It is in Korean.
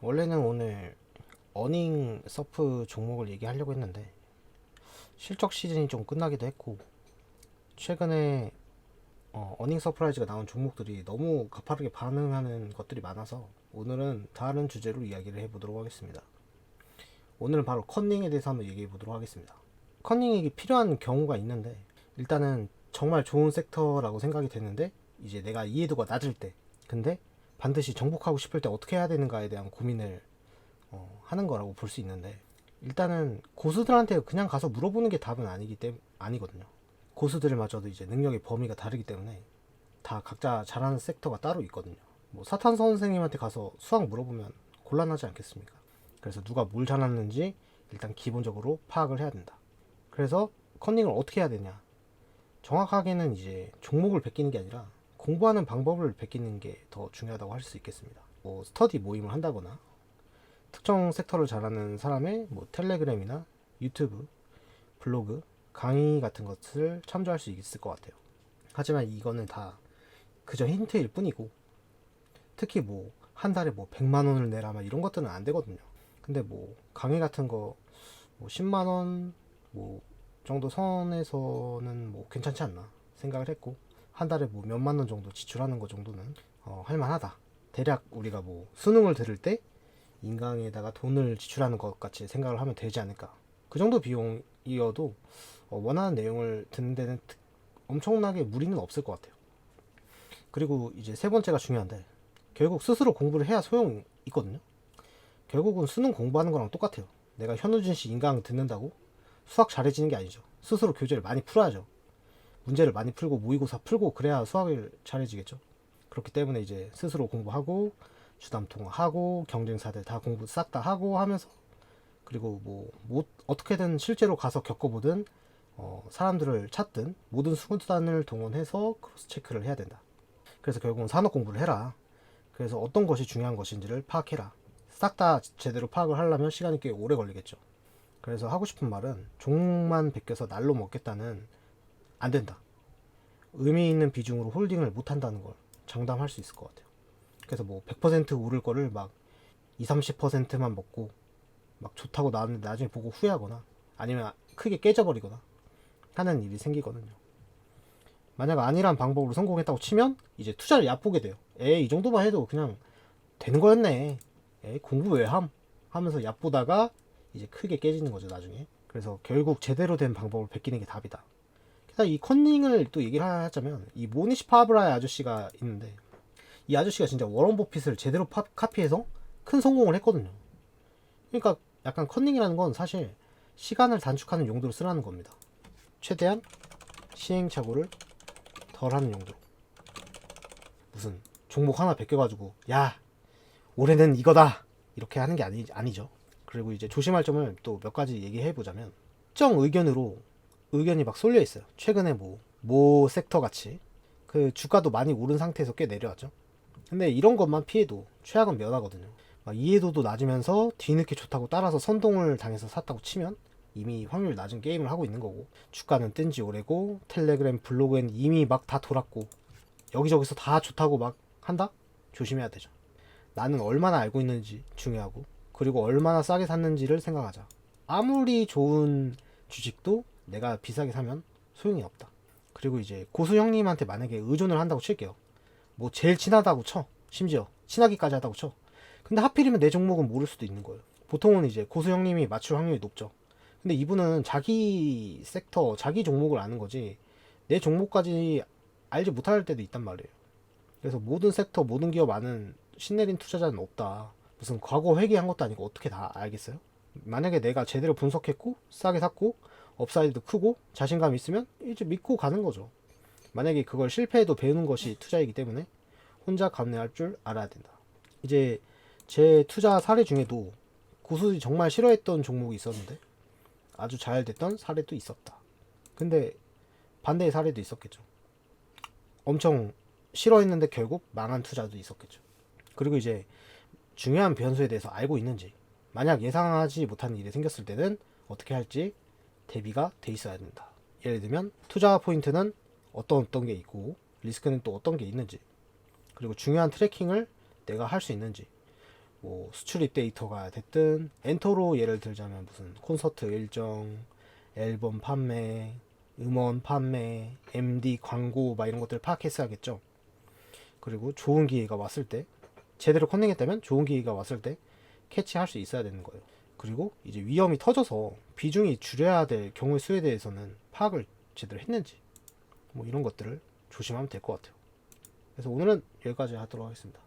원래는 오늘 어닝 서프 종목을 얘기하려고 했는데 실적 시즌이 좀 끝나기도 했고 최근에 어닝 서프라이즈가 나온 종목들이 너무 가파르게 반응하는 것들이 많아서 오늘은 다른 주제로 이야기를 해보도록 하겠습니다. 오늘은 바로 컨닝에 대해서 한번 얘기해 보도록 하겠습니다. 컨닝이 필요한 경우가 있는데 일단은 정말 좋은 섹터라고 생각이 되는데 이제 내가 이해도가 낮을 때 근데 반드시 정복하고 싶을 때 어떻게 해야 되는가에 대한 고민을 하는 거라고 볼 수 있는데 일단은 고수들한테 그냥 가서 물어보는 게 답은 아니거든요. 고수들마저도 이제 능력의 범위가 다르기 때문에 다 각자 잘하는 섹터가 따로 있거든요. 뭐 사탄 선생님한테 가서 수학 물어보면 곤란하지 않겠습니까? 그래서 누가 뭘 잘하는지 일단 기본적으로 파악을 해야 된다. 그래서 컨닝을 어떻게 해야 되냐? 정확하게는 이제 종목을 베끼는 게 아니라 공부하는 방법을 베끼는 게 더 중요하다고 할 수 있겠습니다. 뭐 스터디 모임을 한다거나 특정 섹터를 잘하는 사람의 뭐 텔레그램이나 유튜브, 블로그, 강의 같은 것을 참조할 수 있을 것 같아요. 하지만 이거는 다 그저 힌트일 뿐이고 특히 뭐 한 달에 뭐 100만 원을 내라 막 이런 것들은 안 되거든요. 근데 뭐 강의 같은 거뭐 10만 원뭐 정도 선에서는 뭐 괜찮지 않나 생각을 했고 한 달에 뭐 몇만 원 정도 지출하는 거 정도는 할만하다. 대략 우리가 뭐 수능을 들을 때 인강에다가 돈을 지출하는 것 같이 생각을 하면 되지 않을까. 그 정도 비용이어도 원하는 내용을 듣는 데는 엄청나게 무리는 없을 것 같아요. 그리고 이제 세 번째가 중요한데 결국 스스로 공부를 해야 소용이 있거든요. 결국은 수능 공부하는 거랑 똑같아요. 내가 현우진 씨 인강 듣는다고 수학 잘해지는 게 아니죠. 스스로 교재를 많이 풀어야죠. 문제를 많이 풀고 모의고사 풀고 그래야 수학을 잘해지겠죠. 그렇기 때문에 이제 스스로 공부하고 주담 통화하고 경쟁사들 다 공부 싹 다 하고 하면서 그리고 뭐 어떻게든 실제로 가서 겪어보든 사람들을 찾든 모든 수단을 동원해서 크로스 체크를 해야 된다. 그래서 결국은 산업 공부를 해라. 그래서 어떤 것이 중요한 것인지를 파악해라. 싹 다 제대로 파악을 하려면 시간이 꽤 오래 걸리겠죠. 그래서 하고 싶은 말은 종목만 베껴서 날로 먹겠다는 안 된다. 의미 있는 비중으로 홀딩을 못 한다는 걸 장담할 수 있을 것 같아요. 그래서 뭐 100% 오를 거를 막 2, 30%만 먹고 막 좋다고 나왔는데 나중에 보고 후회하거나 아니면 크게 깨져버리거나 하는 일이 생기거든요. 만약 아니란 방법으로 성공했다고 치면 이제 투자를 얕보게 돼요. 이 정도만 해도 그냥 되는 거였네. 공부 왜 함? 하면서 얕보다가 이제 크게 깨지는 거죠 나중에. 그래서 결국 제대로 된 방법을 베끼는 게 답이다. 이 컨닝을 또 얘기를 하자면 이 모니시 파브라의 아저씨가 있는데 이 아저씨가 진짜 워런 버핏을 제대로 카피해서 큰 성공을 했거든요. 그러니까 약간 컨닝이라는 건 사실 시간을 단축하는 용도로 쓰라는 겁니다. 최대한 시행착오를 덜하는 용도로. 무슨 종목 하나 베껴가지고 야 올해는 이거다 이렇게 하는 게 아니죠. 그리고 이제 조심할 점을 또 몇 가지 얘기해 보자면 특정 의견으로 의견이 막 쏠려 있어요. 최근에 모 섹터 같이 그 주가도 많이 오른 상태에서 꽤 내려왔죠. 근데 이런 것만 피해도 최악은 면하거든요. 막 이해도도 낮으면서 뒤늦게 좋다고 따라서 선동을 당해서 샀다고 치면 이미 확률 낮은 게임을 하고 있는 거고 주가는 뜬지 오래고 텔레그램 블로그엔 이미 막 다 돌았고 여기저기서 다 좋다고 막 한다? 조심해야 되죠. 나는 얼마나 알고 있는지 중요하고 그리고 얼마나 싸게 샀는지를 생각하자. 아무리 좋은 주식도 내가 비싸게 사면 소용이 없다. 그리고 이제 고수 형님한테 만약에 의존을 한다고 칠게요. 뭐 제일 친하다고 쳐. 심지어 친하기까지 하다고 쳐. 근데 하필이면 내 종목은 모를 수도 있는 거예요. 보통은 이제 고수 형님이 맞출 확률이 높죠. 근데 이분은 자기 섹터, 자기 종목을 아는 거지 내 종목까지 알지 못할 때도 있단 말이에요. 그래서 모든 섹터, 모든 기업 아는 신내린 투자자는 없다. 무슨 과거 회계한 것도 아니고 어떻게 다 알겠어요? 만약에 내가 제대로 분석했고 싸게 샀고 업사이드도 크고 자신감 있으면 이제 믿고 가는 거죠. 만약에 그걸 실패해도 배우는 것이 투자이기 때문에 혼자 감내할 줄 알아야 된다. 이제 제 투자 사례 중에도 고수들이 정말 싫어했던 종목이 있었는데 아주 잘 됐던 사례도 있었다. 근데 반대의 사례도 있었겠죠. 엄청 싫어했는데 결국 망한 투자도 있었겠죠. 그리고 이제 중요한 변수에 대해서 알고 있는지, 만약 예상하지 못한 일이 생겼을 때는 어떻게 할지 대비가 돼 있어야 된다. 예를 들면 투자 포인트는 어떤 게 있고 리스크는 또 어떤 게 있는지, 그리고 중요한 트래킹을 내가 할 수 있는지, 뭐 수출입 데이터가 됐든 엔터로 예를 들자면 무슨 콘서트 일정, 앨범 판매, 음원 판매, MD 광고 막 이런 것들을 파악했어야겠죠. 그리고 좋은 기회가 왔을 때 제대로 커넥했다면 좋은 기회가 왔을 때 캐치할 수 있어야 되는 거예요. 그리고 이제 위험이 터져서 비중이 줄여야 될 경우의 수에 대해서는 파악을 제대로 했는지 뭐 이런 것들을 조심하면 될 것 같아요. 그래서 오늘은 여기까지 하도록 하겠습니다.